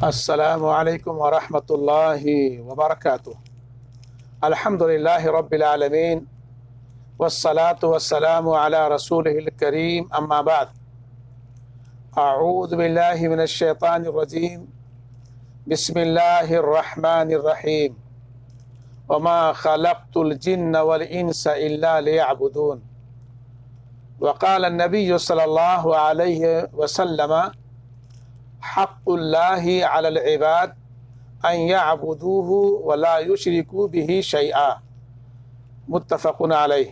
السلام علیکم ورحمۃ اللہ وبرکاتہ۔ الحمد للہ رب العالمین والصلاة والسلام علی رسولہ الکریم، اما بعد، اعوذ باللہ من الشیطان الرجیم، بسم اللہ الرحمن الرحیم، وما خلقت الجن والانس الا لیعبدون، وقال النبی صلی اللہ علیہ وسلم حق اللہ علی العباد ان یعبدوہ ولا یشرکوا بہ شیئا، متفق علیہ۔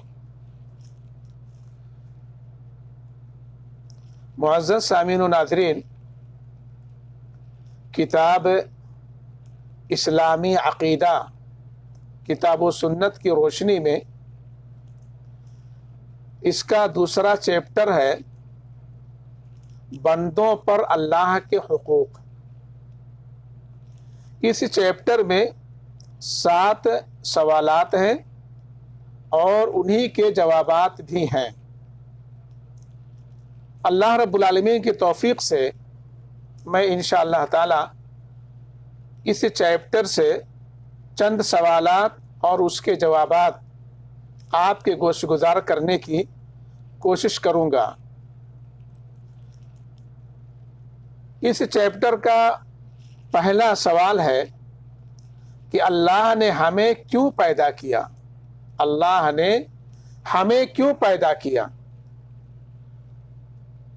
معزز سامعین و ناظرین، کتاب اسلامی عقیدہ کتاب و سنت کی روشنی میں اس کا دوسرا چیپٹر ہے بندوں پر اللہ کے حقوق۔ اس چیپٹر میں 7 سوالات ہیں اور انہی کے جوابات بھی ہیں۔ اللہ رب العالمین کی توفیق سے میں انشاءاللہ تعالی اس چیپٹر سے چند سوالات اور اس کے جوابات آپ کے گوش گزار کرنے کی کوشش کروں گا۔ اس چیپٹر کا پہلا سوال ہے کہ اللہ نے ہمیں کیوں پیدا کیا؟ اللہ نے ہمیں کیوں پیدا کیا؟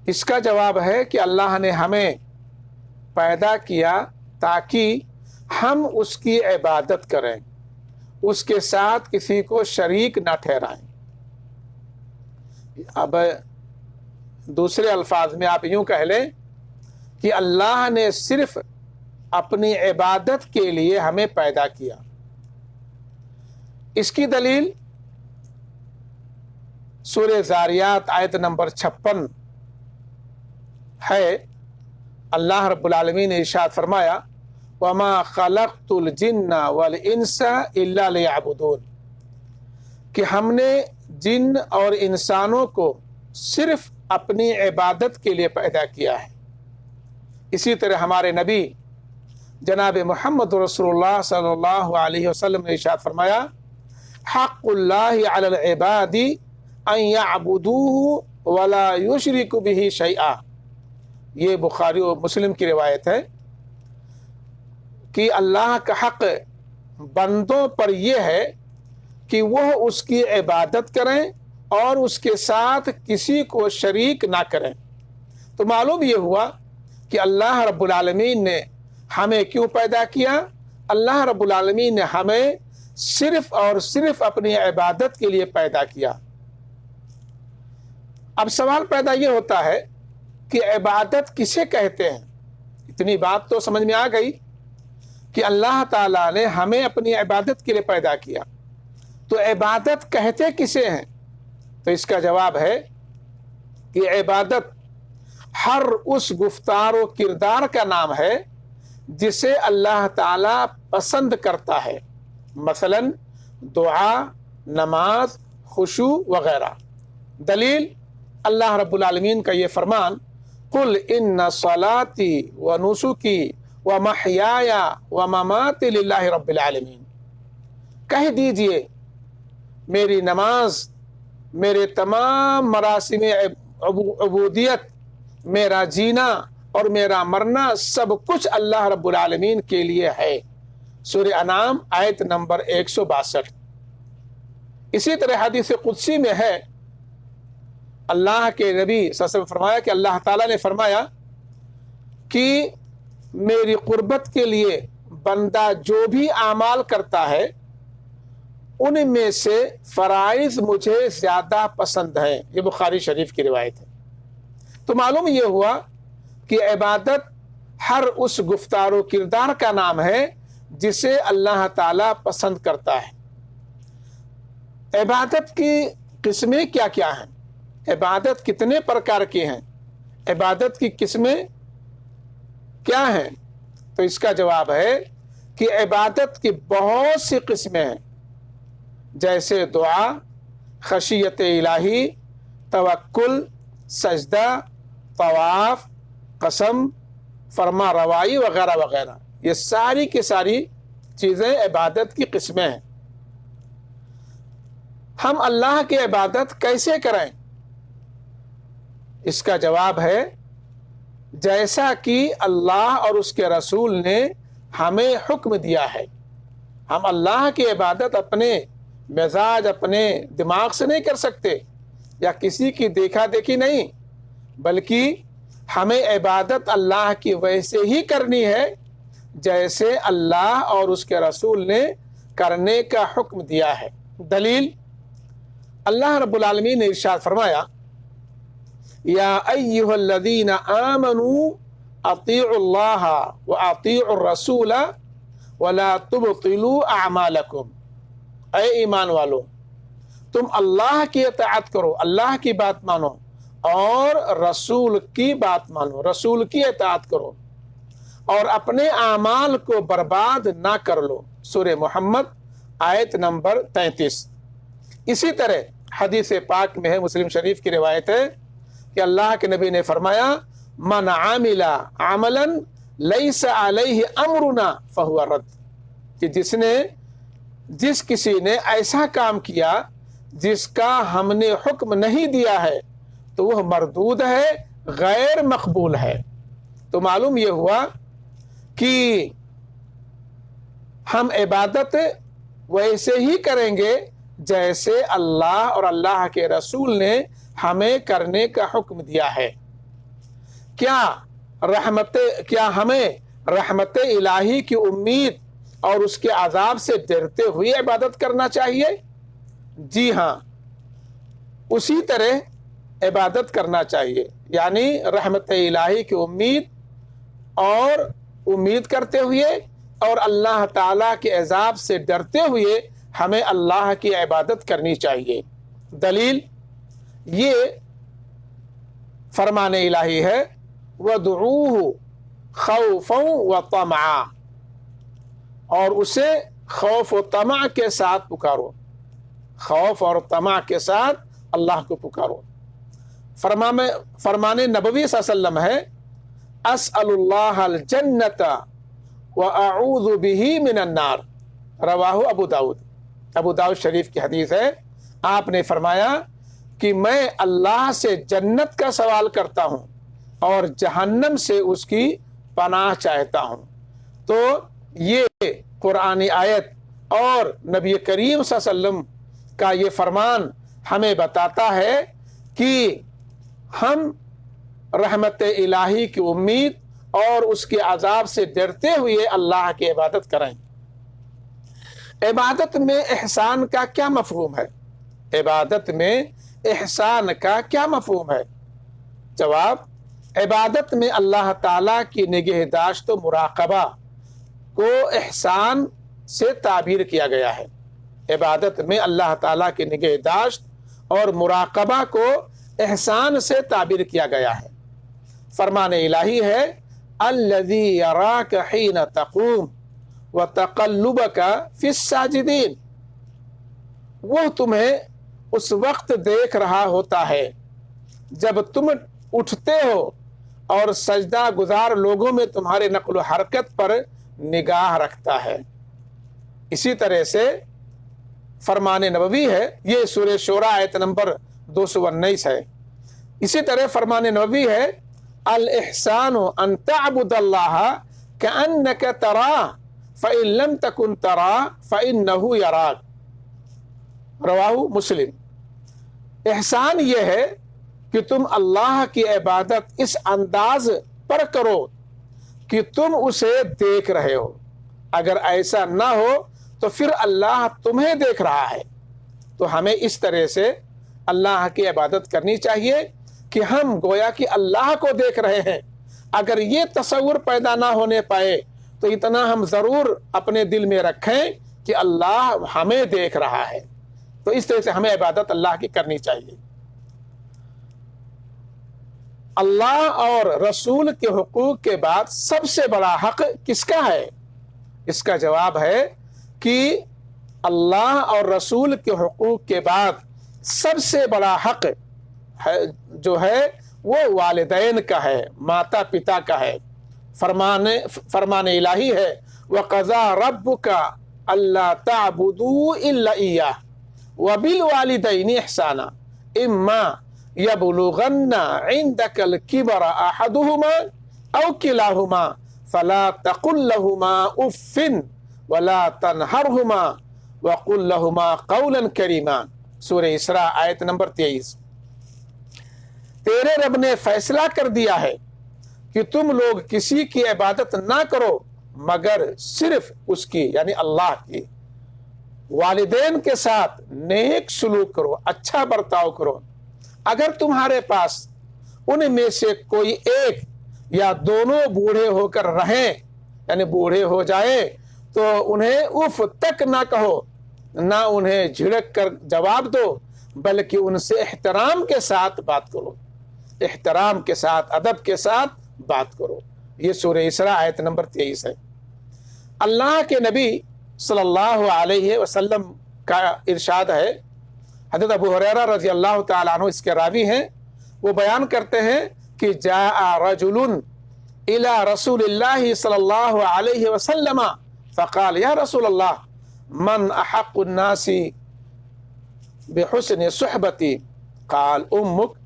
اس کا جواب ہے کہ اللہ نے ہمیں پیدا کیا تاکہ ہم اس کی عبادت کریں، اس کے ساتھ کسی کو شریک نہ ٹھہرائیں۔ اب دوسرے الفاظ میں آپ یوں کہہ لیں کہ اللہ نے صرف اپنی عبادت کے لیے ہمیں پیدا کیا۔ اس کی دلیل سورہ ذاریات آیت نمبر 56 ہے۔ اللہ رب العالمین نے ارشاد فرمایا وَمَا خَلَقْتُ الْجِنَّ وَالْإِنسَ إِلَّا لِيَعْبُدُونَ، کہ ہم نے جن اور انسانوں کو صرف اپنی عبادت کے لیے پیدا کیا ہے۔ اسی طرح ہمارے نبی جناب محمد رسول اللہ صلی اللہ علیہ وسلم نے ارشاد فرمایا حق اللہ علی العباد ان یعبدوہ ولا یشرکوا بہ شیئا۔ یہ بخاری و مسلم کی روایت ہے کہ اللہ کا حق بندوں پر یہ ہے کہ وہ اس کی عبادت کریں اور اس کے ساتھ کسی کو شریک نہ کریں۔ تو معلوم یہ ہوا کہ اللہ رب العالمین نے ہمیں کیوں پیدا کیا؟ اللہ رب العالمین نے ہمیں صرف اور صرف اپنی عبادت کے لیے پیدا کیا۔ اب سوال پیدا یہ ہوتا ہے کہ عبادت کسے کہتے ہیں؟ اتنی بات تو سمجھ میں آ گئی کہ اللہ تعالیٰ نے ہمیں اپنی عبادت کے لیے پیدا کیا، تو عبادت کہتے کسے ہیں؟ تو اس کا جواب ہے کہ عبادت ہر اس گفتار و کردار کا نام ہے جسے اللہ تعالیٰ پسند کرتا ہے، مثلا دعا، نماز، خشوع وغیرہ۔ دلیل اللہ رب العالمین کا یہ فرمان قل ان صلاتي ونسكي ومحياي ومماتي للہ رب العالمین، کہہ دیجئے میری نماز، میرے تمام مراسم عبودیت، میرا جینا اور میرا مرنا سب کچھ اللہ رب العالمین کے لیے ہے۔ سورہ انعام آیت نمبر 162۔ اسی طرح حدیث قدسی میں ہے، اللہ کے نبی صلی اللہ علیہ وسلم فرمایا کہ اللہ تعالیٰ نے فرمایا کہ میری قربت کے لیے بندہ جو بھی اعمال کرتا ہے ان میں سے فرائض مجھے زیادہ پسند ہیں۔ یہ بخاری شریف کی روایت ہے۔ تو معلوم یہ ہوا کہ عبادت ہر اس گفتار و کردار کا نام ہے جسے اللہ تعالیٰ پسند کرتا ہے۔ عبادت کی قسمیں کیا کیا ہیں؟ عبادت کتنے پرکار کی ہیں؟ عبادت کی قسمیں کیا ہیں؟ تو اس کا جواب ہے کہ عبادت کی بہت سی قسمیں ہیں، جیسے دعا، خشیت الہی، توکل، سجدہ، طواف، قسم، فرما روائی وغیرہ وغیرہ، یہ ساری کی ساری چیزیں عبادت کی قسمیں ہیں۔ ہم اللہ کی عبادت کیسے کریں؟ اس کا جواب ہے جیسا کہ اللہ اور اس کے رسول نے ہمیں حکم دیا ہے۔ ہم اللہ کی عبادت اپنے مزاج، اپنے دماغ سے نہیں کر سکتے، یا کسی کی دیکھا دیکھی نہیں، بلکہ ہمیں عبادت اللہ کی ویسے ہی کرنی ہے جیسے اللہ اور اس کے رسول نے کرنے کا حکم دیا ہے۔ دلیل، اللہ رب العالمین نے ارشاد فرمایا یا ایھا الذین آمنوا اطیعوا اللہ واطیعوا الرسول ولا تبطلوا اعمالکم، اے ایمان والو تم اللہ کی اطاعت کرو، اللہ کی بات مانو اور رسول کی بات مانو، رسول کی اطاعت کرو اور اپنے اعمال کو برباد نہ کر لو۔ سورہ محمد آیت نمبر 33۔ اسی طرح حدیث پاک میں ہے، مسلم شریف کی روایت ہے کہ اللہ کے نبی نے فرمایا من عامل عملا لیس علیہ امرنا فہو رد، کہ جس کسی نے ایسا کام کیا جس کا ہم نے حکم نہیں دیا ہے تو وہ مردود ہے، غیر مقبول ہے۔ تو معلوم یہ ہوا کہ ہم عبادت ویسے ہی کریں گے جیسے اللہ اور اللہ کے رسول نے ہمیں کرنے کا حکم دیا ہے۔ کیا ہمیں رحمت الہی کی امید اور اس کے عذاب سے ڈرتے ہوئے عبادت کرنا چاہیے؟ جی ہاں، اسی طرح عبادت کرنا چاہیے، یعنی رحمت الہی کی امید کرتے ہوئے اور اللہ تعالیٰ کے عذاب سے ڈرتے ہوئے ہمیں اللہ کی عبادت کرنی چاہیے۔ دلیل، یہ فرمان الہی ہے وَادْعُوهُ خَوْفًا وَطَمَعًا، اور اسے خوف و طمع کے ساتھ پکارو، خوف اور طمع کے ساتھ اللہ کو پکارو۔ فرمان نبوی صلی اللہ علیہ وسلم ہے اسأل اللہ الجنت واعوذ بہ من النار، رواہ ابو داؤد شریف کی حدیث ہے۔ آپ نے فرمایا کہ میں اللہ سے جنت کا سوال کرتا ہوں اور جہنم سے اس کی پناہ چاہتا ہوں۔ تو یہ قرآنی آیت اور نبی کریم صلی اللہ علیہ وسلم کا یہ فرمان ہمیں بتاتا ہے کہ ہم رحمت الہی کی امید اور اس کے عذاب سے ڈرتے ہوئے اللہ کی عبادت کریں۔ عبادت میں احسان کا کیا مفہوم ہے؟ عبادت میں احسان کا کیا مفہوم ہے؟ جواب، عبادت میں اللہ تعالیٰ کی نگہداشت و مراقبہ کو احسان سے تعبیر کیا گیا ہے۔ عبادت میں اللہ تعالیٰ کی نگہداشت اور مراقبہ کو احسان سے تعبیر کیا گیا ہے۔ فرمان الہی ہے الذی یراک حین تقوم وتقلبک فی الساجدین، وہ تمہیں اس وقت دیکھ رہا ہوتا ہے جب تم اٹھتے ہو اور سجدہ گزار لوگوں میں تمہارے نقل و حرکت پر نگاہ رکھتا ہے۔ اسی طرح سے فرمان نبوی ہے، یہ سورہ شورى آیت نمبر 219 ہے۔ اسی طرح فرمان نبوی ہے الاحسان ان تعبد اللہ کأنک تراہ فإن لم تکن تراہ فإنہ یراک، رواہ مسلم۔ احسان یہ ہے کہ تم اللہ کی عبادت اس انداز پر کرو کہ تم اسے دیکھ رہے ہو، اگر ایسا نہ ہو تو پھر اللہ تمہیں دیکھ رہا ہے۔ تو ہمیں اس طرح سے اللہ کی عبادت کرنی چاہیے کہ ہم گویا کہ اللہ کو دیکھ رہے ہیں۔ اگر یہ تصور پیدا نہ ہونے پائے تو اتنا ہم ضرور اپنے دل میں رکھیں کہ اللہ ہمیں دیکھ رہا ہے۔ تو اس طرح سے ہمیں عبادت اللہ کی کرنی چاہیے۔ اللہ اور رسول کے حقوق کے بعد سب سے بڑا حق کس کا ہے؟ اس کا جواب ہے کہ اللہ اور رسول کے حقوق کے بعد سب سے بڑا حق جو ہے وہ والدین کا ہے، ماتا پتا کا ہے۔ فرمان الہی ہے وَقَضَىٰ رَبُّكَ أَلَّا تَعْبُدُوا إِلَّا إِيَّاهُ وَبِالْوَالِدَيْنِ إِحْسَانًا إِمَّا يَبْلُغَنَّ عِندَكَ الْكِبَرَ أَحَدُهُمَا أَوْ كِلَاهُمَا فَلَا تَقُل لَّهُمَا أُفٍّ وَلَا تَنْهَرْهُمَا وَقُل لَّهُمَا قَوْلًا كَرِيمًا۔ سورہ اسراء آیت نمبر 23۔ تیرے رب نے فیصلہ کر دیا ہے کہ تم لوگ کسی کی عبادت نہ کرو مگر صرف اس کی یعنی اللہ کی، والدین کے ساتھ نیک سلوک کرو، اچھا برتاؤ کرو۔ اگر تمہارے پاس ان میں سے کوئی ایک یا دونوں بوڑھے ہو کر رہیں یعنی بوڑھے ہو جائے تو انہیں اف تک نہ کہو، نہ انہیں جھڑک کر جواب دو، بلکہ ان سے احترام کے ساتھ بات کرو، احترام کے ساتھ ادب کے ساتھ بات کرو۔ یہ سورہ اسراء آیت نمبر 23 ہے۔ اللہ کے نبی صلی اللہ علیہ وسلم کا ارشاد ہے، حضرت ابو ہریرہ رضی اللہ تعالیٰ عنہ اس کے راوی ہیں، وہ بیان کرتے ہیں کہ جاء رجل الى رسول اللہ صلی اللہ علیہ وسلم فقال یا رسول اللہ من احق الناس بحسن صحبتی قال امک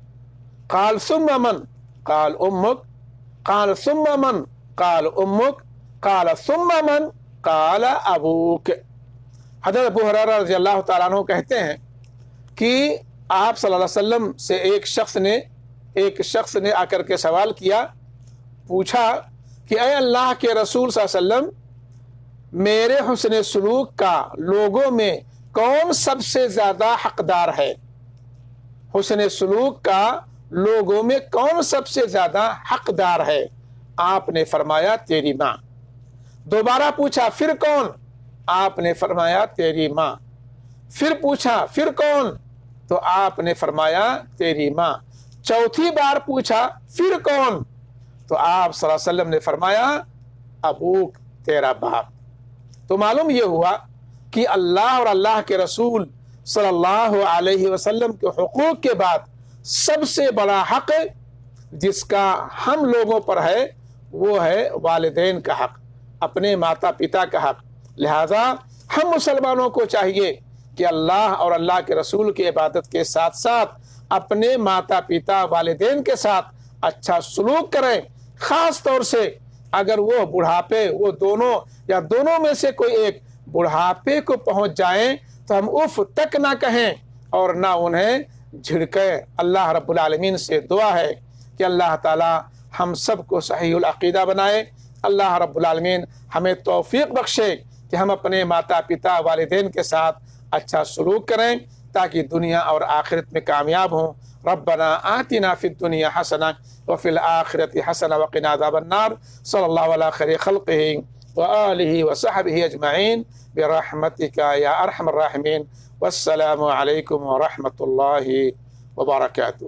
قال ثم من قال امک قال ثم من قال امک قال ثم من قال ابوک۔ حضرت ابو ہریرہ رضی اللہ تعالیٰ عنہ کہتے ہیں کہ آپ صلی اللہ علیہ وسلم سے ایک شخص نے آ کر کے سوال کیا، پوچھا کہ اے اللہ کے رسول صلی اللہ علیہ وسلم، میرے حسن سلوک کا لوگوں میں کون سب سے زیادہ حقدار ہے؟ حسن سلوک کا لوگوں میں کون سب سے زیادہ حقدار ہے؟ آپ نے فرمایا تیری ماں۔ دوبارہ پوچھا پھر کون؟ آپ نے فرمایا تیری ماں۔ پھر پوچھا پھر کون؟ تو آپ نے فرمایا تیری ماں۔ چوتھی بار پوچھا پھر کون؟ تو آپ صلی اللہ علیہ وسلم نے فرمایا ابوک، تیرا باپ۔ تو معلوم یہ ہوا کہ اللہ اور اللہ کے رسول صلی اللہ علیہ وسلم کے حقوق کے بعد سب سے بڑا حق جس کا ہم لوگوں پر ہے وہ ہے والدین کا حق، اپنے ماتا پتا کا حق۔ لہذا ہم مسلمانوں کو چاہیے کہ اللہ اور اللہ کے رسول کی عبادت کے ساتھ ساتھ اپنے ماتا پتا والدین کے ساتھ اچھا سلوک کریں، خاص طور سے اگر وہ بڑھاپے، وہ دونوں یا دونوں میں سے کوئی ایک بڑھاپے کو پہنچ جائیں تو ہم اف تک نہ کہیں اور نہ انہیں جھڑکیں۔ اللہ رب العالمین سے دعا ہے کہ اللہ تعالی ہم سب کو صحیح العقیدہ بنائے، اللہ رب العالمین ہمیں توفیق بخشے کہ ہم اپنے ماتا پتا والدین کے ساتھ اچھا سلوک کریں تاکہ دنیا اور آخرت میں کامیاب ہوں۔ ربنا آتنا فی الدنیا حسنہ وفی الآخرۃ حسنہ وقنا عذاب النار۔ صلی اللہ علی خیر خلقہ وآلہ وصحبہ اجمعین برحمتک یا ارحم الراحمین۔ والسلام علیکم ورحمۃ اللہ وبرکاتہ۔